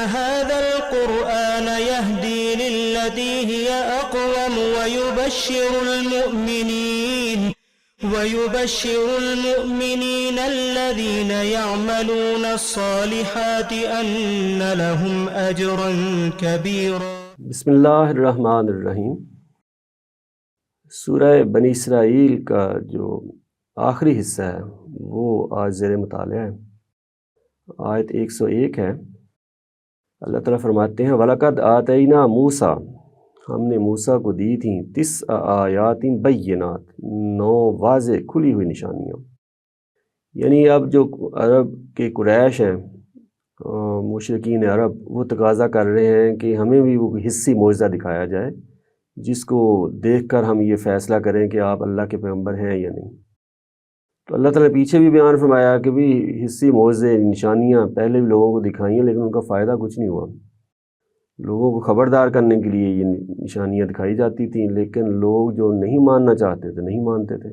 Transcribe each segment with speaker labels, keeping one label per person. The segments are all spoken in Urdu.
Speaker 1: هذا القرآن يهدي للتي هي أقوم ويبشر المؤمنين الذين يعملون الصالحات أن لهم أجرا كبيرا۔
Speaker 2: بسم اللہ الرحمن الرحیم۔ سورہ بنی اسرائیل کا جو آخری حصہ ہے وہ آج زیر مطالعہ ہے۔ آیت 101 ہے۔ اللہ تعالیٰ فرماتے ہیں وَلَقَدْ آتَيْنَا مُوسَىٰ، ہم نے موسیٰ کو دی تھیں 9 آیات بینات، 9 واضح کھلی ہوئی نشانیاں۔ یعنی اب جو عرب کے قریش ہیں، مشرکین عرب، وہ تقاضا کر رہے ہیں کہ ہمیں بھی وہ حصی معجزہ دکھایا جائے جس کو دیکھ کر ہم یہ فیصلہ کریں کہ آپ اللہ کے پیغمبر ہیں یا نہیں۔ تو اللہ تعالیٰ نے پیچھے بھی بیان فرمایا کہ بھی حصی معجزے نشانیاں پہلے بھی لوگوں کو دکھائیں لیکن ان کا فائدہ کچھ نہیں ہوا۔ لوگوں کو خبردار کرنے کے لیے یہ نشانیاں دکھائی جاتی تھیں، لیکن لوگ جو نہیں ماننا چاہتے تھے نہیں مانتے تھے۔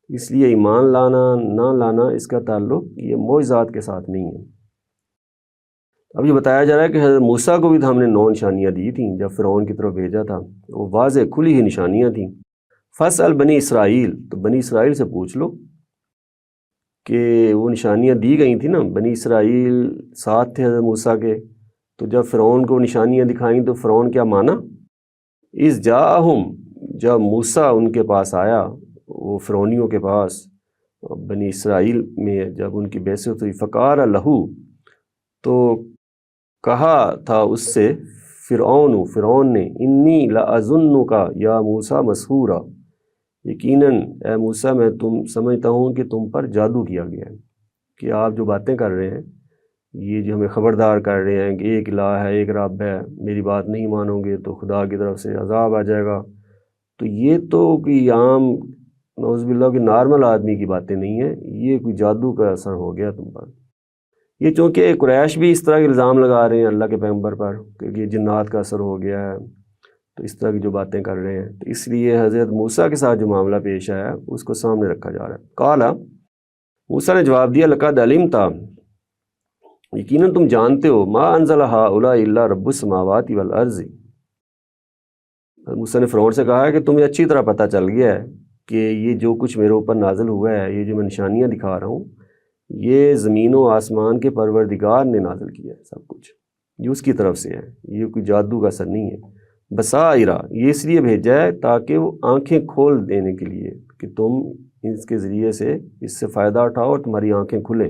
Speaker 2: اس لیے ایمان لانا نہ لانا اس کا تعلق یہ معجزات کے ساتھ نہیں ہے۔ اب یہ بتایا جا رہا ہے کہ حضرت موسیٰ کو بھی ہم نے 9 نشانیاں دی تھیں جب فرعون کی طرف بھیجا تھا، وہ واضح کھلی ہی نشانیاں تھیں۔ فَاسْأَلْ بنی اسرائیل، تو بنی اسرائیل سے پوچھ لو کہ وہ نشانیاں دی گئی تھیں نا، بنی اسرائیل ساتھ تھے حضرت موسیٰ کے، تو جب فرعون کو نشانیاں دکھائیں تو فرعون کیا مانا؟ اِذْ جَاءَهُمْ، جب موسیٰ ان کے پاس آیا، وہ فرعونیوں کے پاس بنی اسرائیل میں جب ان کی بعثت ہوئی، فَقَالَ لَهُ، تو کہا تھا اس سے فرعون نے، انی لَأَظُنُّکَ یا موسیٰ مسحورا، یقیناً اے موسیٰ میں سمجھتا ہوں کہ تم پر جادو کیا گیا ہے، کہ آپ جو باتیں کر رہے ہیں، یہ جو ہمیں خبردار کر رہے ہیں کہ ایک الہ ہے، ایک رب ہے، میری بات نہیں مانو گے تو خدا کی طرف سے عذاب آ جائے گا، تو یہ تو کوئی عام نعوذ باللہ کی نارمل آدمی کی باتیں نہیں ہیں، یہ کوئی جادو کا اثر ہو گیا تم پر۔ یہ چونکہ قریش بھی اس طرح کے الزام لگا رہے ہیں اللہ کے پیغمبر پر کہ یہ جنات کا اثر ہو گیا ہے، تو اس طرح کی جو باتیں کر رہے ہیں، تو اس لیے حضرت موسیٰ کے ساتھ جو معاملہ پیش آیا اس کو سامنے رکھا جا رہا ہے۔ قال، موسیٰ نے جواب دیا، لقد علمت، یقیناً تم جانتے ہو، ما انزل ہؤلاء الا رب السماوات والارض، موسیٰ نے فرعون سے کہا ہے کہ تمہیں اچھی طرح پتہ چل گیا ہے کہ یہ جو کچھ میرے اوپر نازل ہوا ہے، یہ جو میں نشانیاں دکھا رہا ہوں، یہ زمین و آسمان کے پروردگار نے نازل کیا ہے، سب کچھ یہ اس کی طرف سے ہے، یہ کوئی جادو کا اثر نہیں ہے۔ بصائر، یہ اس لیے بھیجا ہے تاکہ وہ آنکھیں کھول دینے کے لیے کہ تم اس کے ذریعے سے اس سے فائدہ اٹھاؤ اور تمہاری آنکھیں کھلیں۔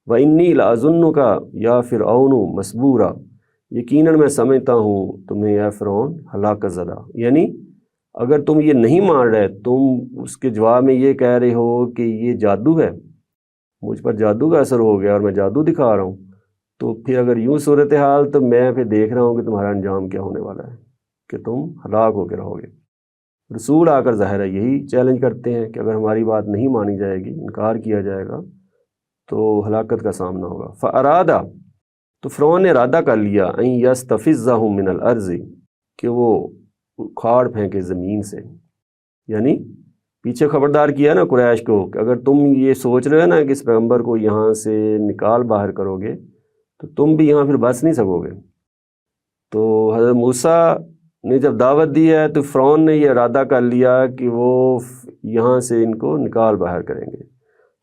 Speaker 2: وَإِنِّي لَأَظُنُّكَ يَا فِرْعَوْنُ مَثْبُورًا، یقیناً میں سمجھتا ہوں تمہیں اے فرعون ہلاکت زدہ، یعنی اگر تم یہ نہیں مان رہے، تم اس کے جواب میں یہ کہہ رہے ہو کہ یہ جادو ہے، مجھ پر جادو کا اثر ہو گیا اور میں جادو دکھا رہا ہوں، تو پھر اگر یوں صورتحال تو میں پھر دیکھ رہا ہوں کہ تمہارا انجام کیا ہونے والا ہے، کہ تم ہلاک ہو کے رہو گے۔ رسول آ کر ظاہر ہے یہی چیلنج کرتے ہیں کہ اگر ہماری بات نہیں مانی جائے گی، انکار کیا جائے گا تو ہلاکت کا سامنا ہوگا۔ فَأَرَادَ، تو فرعون نے ارادہ کر لیا، أَن يَسْتَفِزَّهُم مِّنَ الْأَرْضِ، کہ وہ کھاڑ پھینکے زمین سے، یعنی پیچھے خبردار کیا نا قریش کو کہ اگر تم یہ سوچ رہے ہو نا کہ اس پیغمبر کو یہاں سے نکال باہر کرو گے تو تم بھی یہاں پھر بچ نہیں سکو گے۔ تو حضرت موسیٰ نے جب دعوت دی ہے تو فرعون نے یہ ارادہ کر لیا کہ وہ یہاں سے ان کو نکال باہر کریں گے۔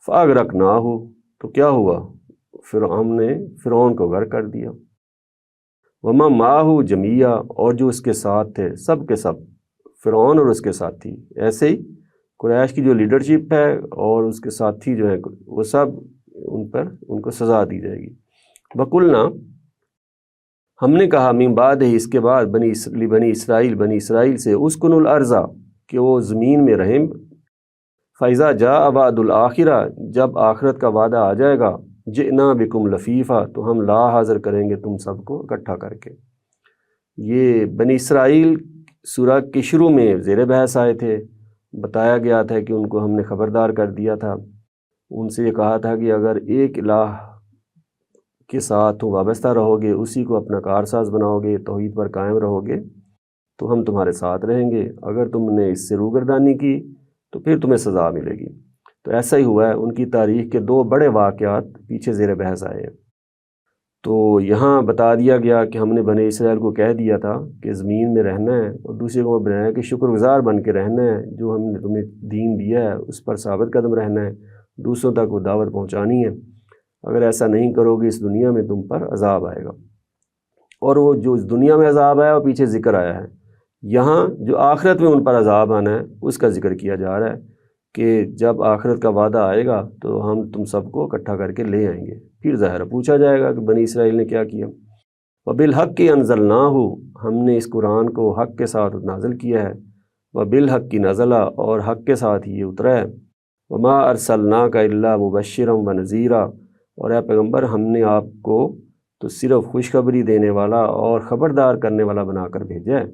Speaker 2: فَأَغْرَقْنَاهُ، تو کیا ہوا، پھر ہم نے فرعون کو غرق کر دیا۔ وَمَن مَعَهُ جَمِيعًا، اور جو اس کے ساتھ تھے سب کے سب، فرعون اور اس کے ساتھی، ایسے ہی قریش کی جو لیڈرشپ ہے اور اس کے ساتھی جو ہیں وہ سب ان کو سزا دی جائے گی۔ وَقُلْنَا، ہم نے کہا، من بعد ہی، اس کے بعد، بنی اسرائیل سے، اسکن الارض، کہ وہ زمین میں رہیں۔ فَإِذَا جَاءَ وَعْدُ الْآخِرَةِ، جب آخرت کا وعدہ آ جائے گا، جِئْنَا بِكُمْ لَفِيفًا، تو ہم لا حاضر کریں گے تم سب کو اکٹھا کر کے۔ یہ بنی اسرائیل سورہ کے شروع میں زیر بحث آئے تھے، بتایا گیا تھا کہ ان کو ہم نے خبردار کر دیا تھا، ان سے یہ کہا تھا کہ اگر ایک الہ کے ساتھ وابستہ رہو گے، اسی کو اپنا کارساز بناؤ گے، توحید پر قائم رہو گے تو ہم تمہارے ساتھ رہیں گے، اگر تم نے اس سے روگردانی کی تو پھر تمہیں سزا ملے گی۔ تو ایسا ہی ہوا ہے، ان کی تاریخ کے 2 بڑے واقعات پیچھے زیر بحث آئے ہیں۔ تو یہاں بتا دیا گیا کہ ہم نے بنی اسرائیل کو کہہ دیا تھا کہ زمین میں رہنا ہے اور دوسرے کو بنایا کہ شکر گزار بن کے رہنا ہے، جو ہم نے تمہیں دین دیا ہے اس پر ثابت قدم رہنا ہے، دوسروں تک وہ دعوت پہنچانی ہے۔ اگر ایسا نہیں کرو گے اس دنیا میں تم پر عذاب آئے گا۔ اور وہ جو اس دنیا میں عذاب آیا وہ پیچھے ذکر آیا ہے، یہاں جو آخرت میں ان پر عذاب آنا ہے اس کا ذکر کیا جا رہا ہے کہ جب آخرت کا وعدہ آئے گا تو ہم تم سب کو اکٹھا کر کے لے آئیں گے، پھر ظاہر پوچھا جائے گا کہ بنی اسرائیل نے کیا کیا۔ وَبِالْحَقِّ أَنزَلْنَاهُ، ہم نے اس قرآن کو حق کے ساتھ نازل کیا ہے، وَبِالْحَقِّ نَزَلَ، اور حق کے ساتھ یہ اترا ہے، وَمَا أَرْسَلْنَاكَ إِلَّا مُبَشِّرًا وَنَذِيرًا، اور اے پیغمبر ہم نے آپ کو تو صرف خوشخبری دینے والا اور خبردار کرنے والا بنا کر بھیجا ہے۔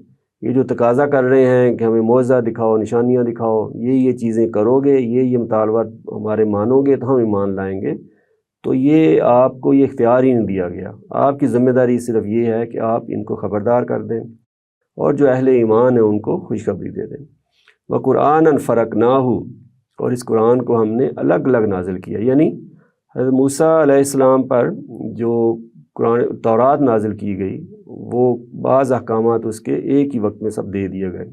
Speaker 2: یہ جو تقاضا کر رہے ہیں کہ ہمیں معجزہ دکھاؤ، نشانیاں دکھاؤ، یہ چیزیں کرو گے، یہ مطالبات ہمارے مانو گے تو ہم ایمان لائیں گے، تو یہ آپ کو یہ اختیار ہی نہیں دیا گیا۔ آپ کی ذمہ داری صرف یہ ہے کہ آپ ان کو خبردار کر دیں اور جو اہل ایمان ہیں ان کو خوشخبری دے دیں۔ وَقُرْآنًا فَرَقْنَاهُ، اور اس قرآن کو ہم نے الگ الگ نازل کیا، یعنی حضرت موسیٰ علیہ السلام پر جو قرآن تورات نازل کی گئی وہ بعض احکامات اس کے ایک ہی وقت میں سب دے دیے گئے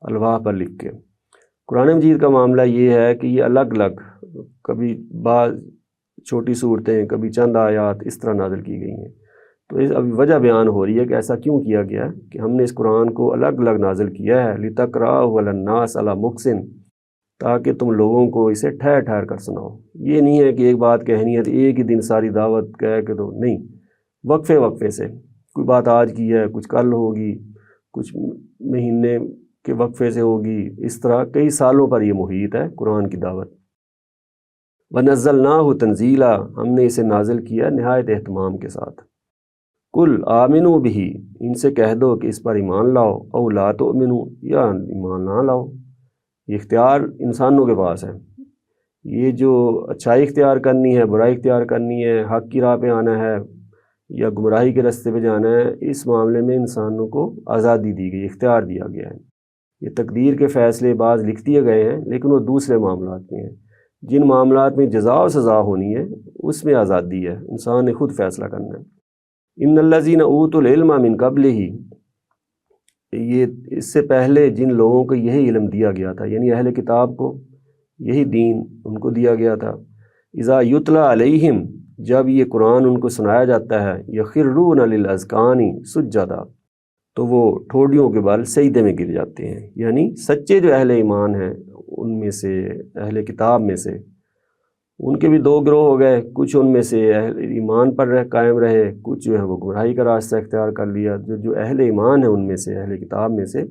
Speaker 2: الواح پر لکھ کے۔ قرآن مجید کا معاملہ یہ ہے کہ یہ الگ الگ، کبھی بعض چھوٹی صورتیں، کبھی چند آیات اس طرح نازل کی گئی ہیں۔ تو اس ابھی وجہ بیان ہو رہی ہے کہ ایسا کیوں کیا گیا کہ ہم نے اس قرآن کو الگ الگ نازل کیا ہے، لِتَقْرَأَهُ عَلَى النَّاسِ عَلَى مُقْسٍ، تاکہ تم لوگوں کو اسے ٹھہر ٹھہر کر سناؤ۔ یہ نہیں ہے کہ ایک بات کہنی ہے تو ایک ہی دن ساری دعوت کہہ کے تو نہیں، وقفے وقفے سے، کوئی بات آج کی ہے، کچھ کل ہوگی، کچھ مہینے کے وقفے سے ہوگی، اس طرح کئی سالوں پر یہ محیط ہے قرآن کی دعوت۔ وَنَزَّلْنَاهُ تَنزِيلًا، ہم نے اسے نازل کیا نہایت اہتمام کے ساتھ۔ قُلْ آمِنُوا بِهِ، ان سے کہہ دو کہ اس پر ایمان لاؤ، او لا تؤمنوا، یا ایمان نہ لاؤ۔ یہ اختیار انسانوں کے پاس ہے، یہ جو اچھائی اختیار کرنی ہے، برائی اختیار کرنی ہے، حق کی راہ پہ آنا ہے یا گمراہی کے راستے پہ جانا ہے، اس معاملے میں انسانوں کو آزادی دی گئی، اختیار دیا گیا ہے۔ یہ تقدیر کے فیصلے بعض لکھ دیے گئے ہیں لیکن وہ دوسرے معاملات میں ہیں، جن معاملات میں جزا و سزا ہونی ہے اس میں آزادی ہے، انسان نے خود فیصلہ کرنا ہے۔ ان الذین اوتوا العلم من قبلہ، یہ اس سے پہلے جن لوگوں کو یہی علم دیا گیا تھا، یعنی اہل کتاب کو یہی دین ان کو دیا گیا تھا، اذا یتلیٰ علیہم، جب یہ قرآن ان کو سنایا جاتا ہے، یخرون للاذقان سجدا، تو وہ ٹھوڑیوں کے بل سجدے میں گر جاتے ہیں۔ یعنی سچے جو اہل ایمان ہیں ان میں سے، اہل کتاب میں سے، ان کے بھی دو گروہ ہو گئے، کچھ ان میں سے اہل ایمان پر قائم رہے، کچھ جو ہے وہ گمراہی کا راستہ اختیار کر لیا۔ جو اہل ایمان ہیں ان میں سے، اہل کتاب میں سے،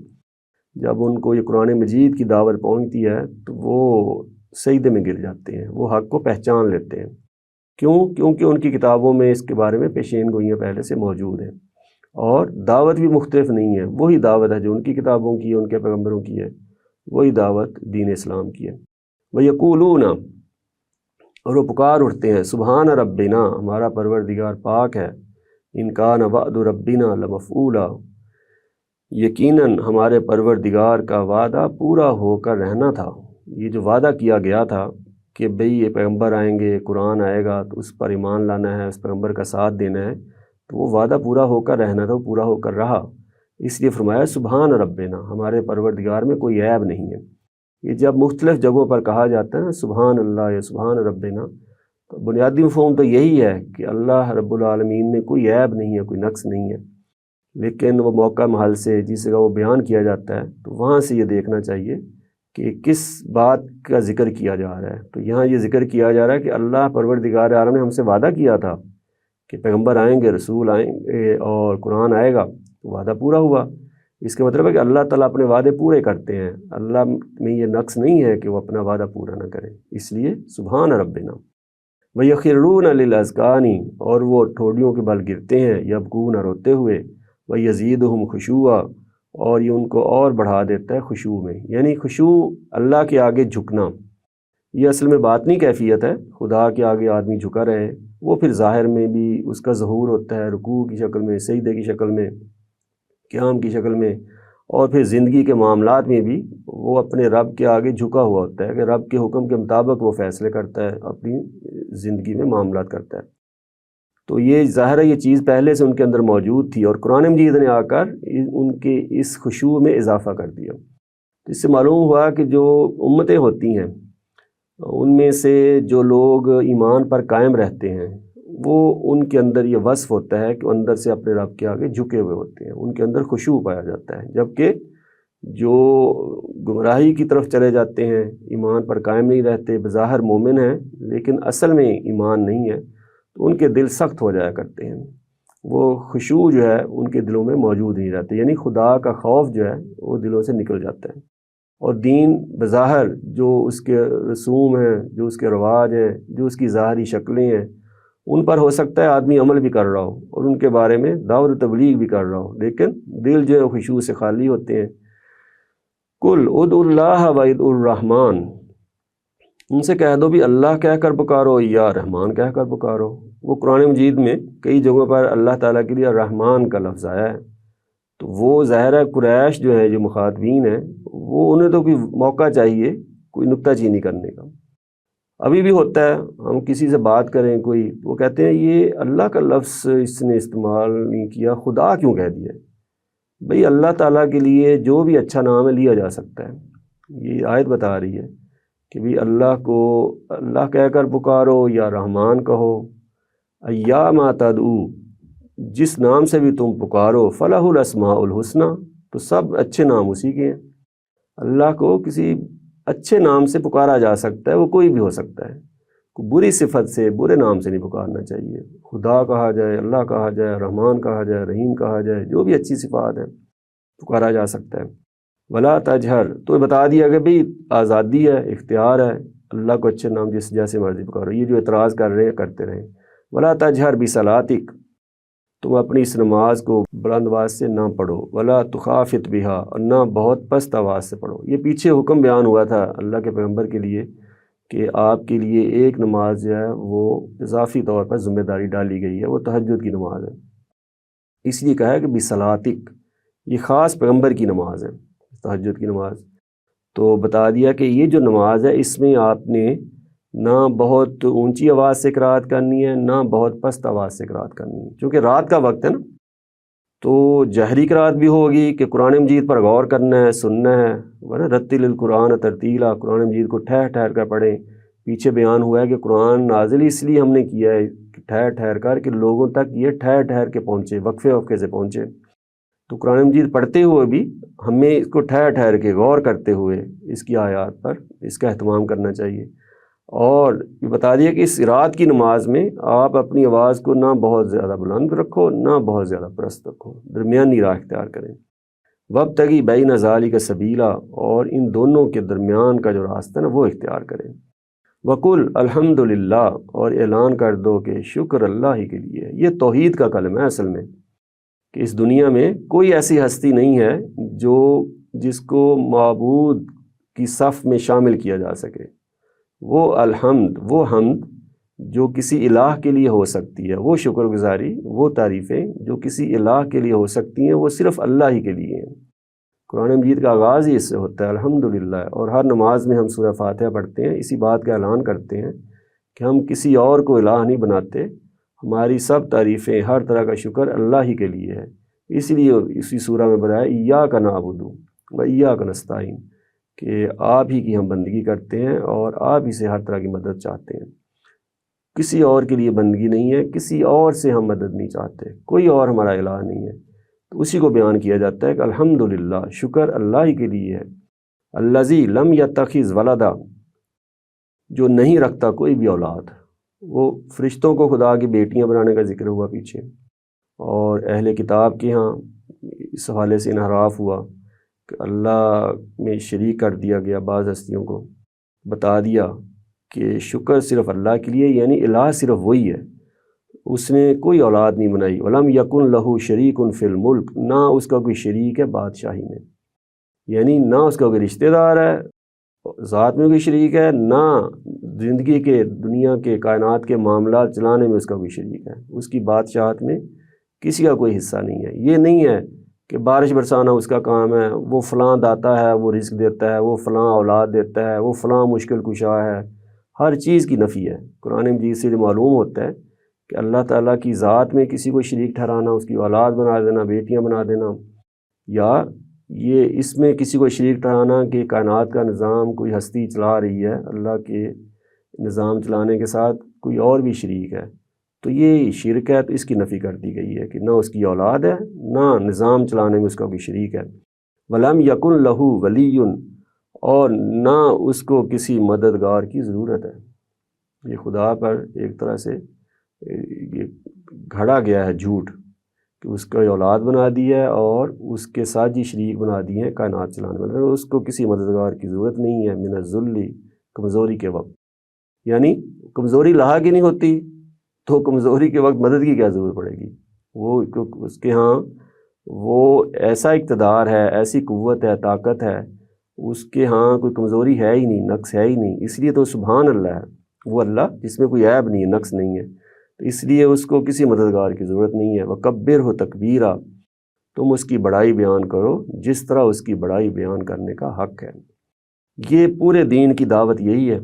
Speaker 2: جب ان کو یہ قرآن مجید کی دعوت پہنچتی ہے تو وہ سجدے میں گر جاتے ہیں، وہ حق کو پہچان لیتے ہیں۔ کیوں؟ کیونکہ ان کی کتابوں میں اس کے بارے میں پیشین گوئیاں پہلے سے موجود ہیں، اور دعوت بھی مختلف نہیں ہے، وہی دعوت ہے جو ان کی کتابوں کی ہے، ان کے پیغمبروں کی ہے، وہی دعوت دین اسلام کی ہے۔ وَيَقُولُونَ، اور وہ پکار اٹھتے ہیں، سبحان ربنا، ہمارا پروردگار پاک ہے، ان کان وعد ربنا لمفعولا، یقیناً ہمارے پروردگار کا وعدہ پورا ہو کر رہنا تھا۔ یہ جو وعدہ کیا گیا تھا کہ بھئی یہ پیغمبر آئیں گے، قرآن آئے گا تو اس پر ایمان لانا ہے، اس پیغمبر کا ساتھ دینا ہے، تو وہ وعدہ پورا ہو کر رہنا تھا، وہ پورا ہو کر رہا۔ اس لیے فرمایا سبحان ربنا، ہمارے پروردگار میں کوئی عیب نہیں ہے۔ یہ جب مختلف جگہوں پر کہا جاتا ہے سبحان اللہ یا سبحان ربنا، تو بنیادی مفہوم تو یہی ہے کہ اللہ رب العالمین میں کوئی عیب نہیں ہے، کوئی نقص نہیں ہے، لیکن وہ موقع محل سے جس جگہ وہ بیان کیا جاتا ہے تو وہاں سے یہ دیکھنا چاہیے کہ کس بات کا ذکر کیا جا رہا ہے۔ تو یہاں یہ ذکر کیا جا رہا ہے کہ اللہ پروردگار عالم نے ہم سے وعدہ کیا تھا کہ پیغمبر آئیں گے، رسول آئیں گے اور قرآن آئے گا، تو وعدہ پورا ہوا۔ اس کا مطلب ہے کہ اللہ تعالیٰ اپنے وعدے پورے کرتے ہیں، اللہ میں یہ نقص نہیں ہے کہ وہ اپنا وعدہ پورا نہ کرے، اس لیے سبحان ربنا۔ وَيَخِرُّونَ لِلْأَذْقَانِ، اور وہ ٹھوڑیوں کے بل گرتے ہیں، یبکون، روتے ہوئے، وَيَزِيدُهُمْ خُشُوعًا، اور یہ ان کو اور بڑھا دیتا ہے خشوع میں، یعنی خشوع اللہ کے آگے جھکنا، یہ اصل میں باطنی کیفیت ہے، خدا کے آگے آدمی جھکا رہے، وہ پھر ظاہر میں بھی اس کا ظہور ہوتا ہے، رکوع کی شکل میں، سجدے کی شکل میں، قیام کی شکل میں، اور پھر زندگی کے معاملات میں بھی وہ اپنے رب کے آگے جھکا ہوا ہوتا ہے کہ رب کے حکم کے مطابق وہ فیصلے کرتا ہے، اپنی زندگی میں معاملات کرتا ہے۔ تو یہ ظاہر ہے یہ چیز پہلے سے ان کے اندر موجود تھی، اور قرآن مجید نے آ کر ان کے اس خشوع میں اضافہ کر دیا۔ اس سے معلوم ہوا کہ جو امتیں ہوتی ہیں ان میں سے جو لوگ ایمان پر قائم رہتے ہیں وہ ان کے اندر یہ وصف ہوتا ہے کہ اندر سے اپنے رب کے آگے جھکے ہوئے ہوتے ہیں، ان کے اندر خشوع پایا جاتا ہے۔ جبکہ جو گمراہی کی طرف چلے جاتے ہیں، ایمان پر قائم نہیں رہتے، بظاہر مومن ہیں لیکن اصل میں ایمان نہیں ہے، تو ان کے دل سخت ہو جایا کرتے ہیں، وہ خشوع جو ہے ان کے دلوں میں موجود نہیں رہتے، یعنی خدا کا خوف جو ہے وہ دلوں سے نکل جاتا ہے، اور دین بظاہر جو اس کے رسوم ہیں، جو اس کے رواج ہیں، جو اس کی ظاہری شکلیں ہیں، ان پر ہو سکتا ہے آدمی عمل بھی کر رہا ہو اور ان کے بارے میں دعوت و تبلیغ بھی کر رہا ہو، لیکن دل جو ہے خشوع سے خالی ہوتے ہیں۔ کل ادعوا اللہ و ادعوا الرحمن، ان سے کہہ دو بھی اللہ کہہ کر پکارو یا رحمان کہہ کر پکارو۔ وہ قرآن مجید میں کئی جگہوں پر اللہ تعالیٰ کے لیے رحمان کا لفظ آیا ہے، تو وہ ظاہر ہے قریش جو ہے، جو مخاطبین ہیں، وہ انہیں تو کوئی موقع چاہیے کوئی نکتہ چینی کرنے کا۔ ابھی بھی ہوتا ہے، ہم کسی سے بات کریں کوئی، وہ کہتے ہیں یہ اللہ کا لفظ اس نے استعمال نہیں کیا، خدا کیوں کہہ دیا؟ بھئی اللہ تعالیٰ کے لیے جو بھی اچھا نام ہے لیا جا سکتا ہے۔ یہ آیت بتا رہی ہے کہ بھی اللہ کو اللہ کہہ کر پکارو یا رحمان کہو، ایّاما تدعو، جس نام سے بھی تم پکارو، فلہ الاسماء الحسنی، تو سب اچھے نام اسی کے ہیں۔ اللہ کو کسی اچھے نام سے پکارا جا سکتا ہے، وہ کوئی بھی ہو سکتا ہے، کوئی بری صفت سے، برے نام سے نہیں پکارنا چاہیے۔ خدا کہا جائے، اللہ کہا جائے، رحمان کہا جائے، رحیم کہا جائے، جو بھی اچھی صفات ہے پکارا جا سکتا ہے۔ ولا تجہر، تو بتا دیا کہ بھئی آزادی ہے، اختیار ہے، اللہ کو اچھے نام جیسے مرضی پکارو، یہ جو اعتراض کر رہے ہیں کرتے رہیں۔ ولا تجہر بصلاتک، تم اپنی اس نماز کو بلند آواز سے نہ پڑھو، ولا تخافت بہا، اور نہ بہت پست آواز سے پڑھو۔ یہ پیچھے حکم بیان ہوا تھا اللہ کے پیغمبر کے لیے کہ آپ کے لیے ایک نماز جو ہے وہ اضافی طور پر ذمہ داری ڈالی گئی ہے، وہ تہجد کی نماز ہے، اس لیے کہا ہے کہ بصلاتک، یہ خاص پیغمبر کی نماز ہے تہجد کی نماز۔ تو بتا دیا کہ یہ جو نماز ہے اس میں آپ نے نہ بہت اونچی آواز سے قرات کرنی ہے، نہ بہت پست آواز سے قرات کرنی ہے، چونکہ رات کا وقت ہے نا، تو جہری قرات بھی ہوگی کہ قرآن مجید پر غور کرنا ہے، سننا ہے، ورنہ رتل القرآن ترتیلا، قرآن مجید کو ٹھہر ٹھہر کر پڑھیں۔ پیچھے بیان ہوا ہے کہ قرآن نازل اس لیے ہم نے کیا ہے کہ ٹھہر ٹھہر کر کہ لوگوں تک یہ ٹھہر ٹھہر کے پہنچے، وقفے وقفے سے پہنچے، تو قرآن مجید پڑھتے ہوئے بھی ہمیں اس کو ٹھہر ٹھہر کے غور کرتے ہوئے اس کی آیات پر اس کا اہتمام کرنا چاہیے۔ اور یہ بتا دیا کہ اس رات کی نماز میں آپ اپنی آواز کو نہ بہت زیادہ بلند رکھو، نہ بہت زیادہ پست رکھو، درمیانی راہ اختیار کریں۔ وابتغی بین ذالک سبیلا، اور ان دونوں کے درمیان کا جو راستہ ہے نا وہ اختیار کریں۔ وقل الحمدللہ، اور اعلان کر دو کہ شکر اللہ ہی کے لیے ہے۔ یہ توحید کا کلمہ ہے اصل میں، کہ اس دنیا میں کوئی ایسی ہستی نہیں ہے جس کو معبود کی صف میں شامل کیا جا سکے۔ وہ الحمد، وہ حمد جو کسی الہ کے لیے ہو سکتی ہے، وہ شکر گزاری، وہ تعریفیں جو کسی الہ کے لیے ہو سکتی ہیں، وہ صرف اللہ ہی کے لیے ہیں۔ قرآن مجید کا آغاز ہی اس سے ہوتا ہے الحمدللہ، اور ہر نماز میں ہم سورہ فاتحہ پڑھتے ہیں، اسی بات کا اعلان کرتے ہیں کہ ہم کسی اور کو الہ نہیں بناتے، ہماری سب تعریفیں، ہر طرح کا شکر اللہ ہی کے لیے ہے۔ اس لیے اسی سورہ میں بتایا ایاک نعبد و ایاک نستعین، کہ آپ ہی کی ہم بندگی کرتے ہیں اور آپ ہی سے ہر طرح کی مدد چاہتے ہیں، کسی اور کے لیے بندگی نہیں ہے، کسی اور سے ہم مدد نہیں چاہتے، کوئی اور ہمارا الہ نہیں ہے۔ تو اسی کو بیان کیا جاتا ہے کہ الحمدللہ، شکر اللہ ہی کے لیے ہے۔ الذی لم یتخذ ولدا، جو نہیں رکھتا کوئی بھی اولاد۔ وہ فرشتوں کو خدا کی بیٹیاں بنانے کا ذکر ہوا پیچھے، اور اہل کتاب کے ہاں اس حوالے سے انحراف ہوا کہ اللہ میں شریک کر دیا گیا بعض ہستیوں کو۔ بتا دیا کہ شکر صرف اللہ کے لیے، یعنی الہ صرف وہی ہے، اس نے کوئی اولاد نہیں بنائی۔ ولم یکن لہ شریک فی الملک، نہ اس کا کوئی شریک ہے بادشاہی میں، یعنی نہ اس کا کوئی رشتہ دار ہے، ذات میں کوئی شریک ہے، نہ زندگی کے دنیا کے کائنات کے معاملات چلانے میں اس کا کوئی شریک ہے، اس کی بادشاہت میں کسی کا کوئی حصہ نہیں ہے۔ یہ نہیں ہے کہ بارش برسانا اس کا کام ہے، وہ فلاں داتا ہے، وہ رزق دیتا ہے، وہ فلاں اولاد دیتا ہے، وہ فلاں مشکل کشا ہے، ہر چیز کی نفی ہے۔ قرآن مجید سے جو معلوم ہوتا ہے کہ اللہ تعالیٰ کی ذات میں کسی کو شریک ٹھہرانا، اس کی اولاد بنا دینا، بیٹیاں بنا دینا، یا یہ اس میں کسی کو شریک ٹھہرانا کہ کائنات کا نظام کوئی ہستی چلا رہی ہے، اللہ کے نظام چلانے کے ساتھ کوئی اور بھی شریک ہے، تو یہ شرک ہے، تو اس کی نفی کر دی گئی ہے کہ نہ اس کی اولاد ہے، نہ نظام چلانے میں اس کا کوئی شریک ہے۔ وَلَمْ يَكُنْ لَهُ وَلِيٌّ، اور نہ اس کو کسی مددگار کی ضرورت ہے۔ یہ خدا پر ایک طرح سے یہ گھڑا گیا ہے جھوٹ کہ اس کو اولاد بنا دی ہے اور اس کے ساتھ ہی شریک بنا دی ہیں کائنات چلانے میں، مطلب اس کو کسی مددگار کی ضرورت نہیں ہے۔ من الذل، کمزوری کے وقت، یعنی کمزوری لاحق ہی نہیں ہوتی تو کمزوری کے وقت مدد کی کیا ضرورت پڑے گی؟ وہ اس کے ہاں وہ ایسا اقتدار ہے، ایسی قوت ہے، طاقت ہے، اس کے ہاں کوئی کمزوری ہے ہی نہیں، نقص ہے ہی نہیں، اس لیے تو سبحان اللہ ہے، وہ اللہ جس میں کوئی عیب نہیں ہے، نقص نہیں ہے، تو اس لیے اس کو کسی مددگار کی ضرورت نہیں ہے۔ وَكَبِّرْهُ تَكْبِيرًا، تم اس کی بڑائی بیان کرو جس طرح اس کی بڑائی بیان کرنے کا حق ہے۔ یہ پورے دین کی دعوت یہی ہے،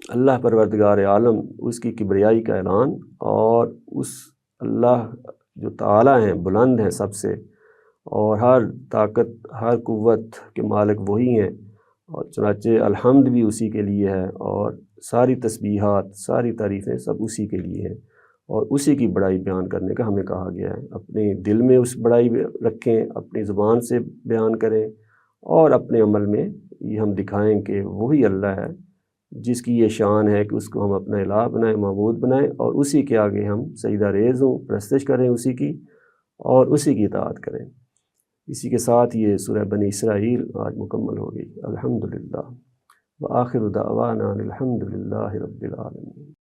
Speaker 2: اللہ پروردگار عالم، اس کی کبریائی کا اعلان، اور اس اللہ جو تعالیٰ ہیں، بلند ہیں سب سے، اور ہر طاقت ہر قوت کے مالک وہی ہیں، اور چنانچہ الحمد بھی اسی کے لیے ہے، اور ساری تسبیحات، ساری تعریفیں سب اسی کے لیے ہیں، اور اسی کی بڑائی بیان کرنے کا ہمیں کہا گیا ہے۔ اپنے دل میں اس بڑائی رکھیں، اپنی زبان سے بیان کریں، اور اپنے عمل میں یہ ہم دکھائیں کہ وہی اللہ ہے جس کی یہ شان ہے کہ اس کو ہم اپنا الہ بنائیں، معبود بنائیں، اور اسی کے آگے ہم سجدہ ریز ہوں، پرستش کریں اسی کی، اور اسی کی اطاعت کریں۔ اسی کے ساتھ یہ سورہ بنی اسرائیل آج مکمل ہو گئی۔ الحمدللہ وآخر دعوانا الحمدللہ رب العالمین۔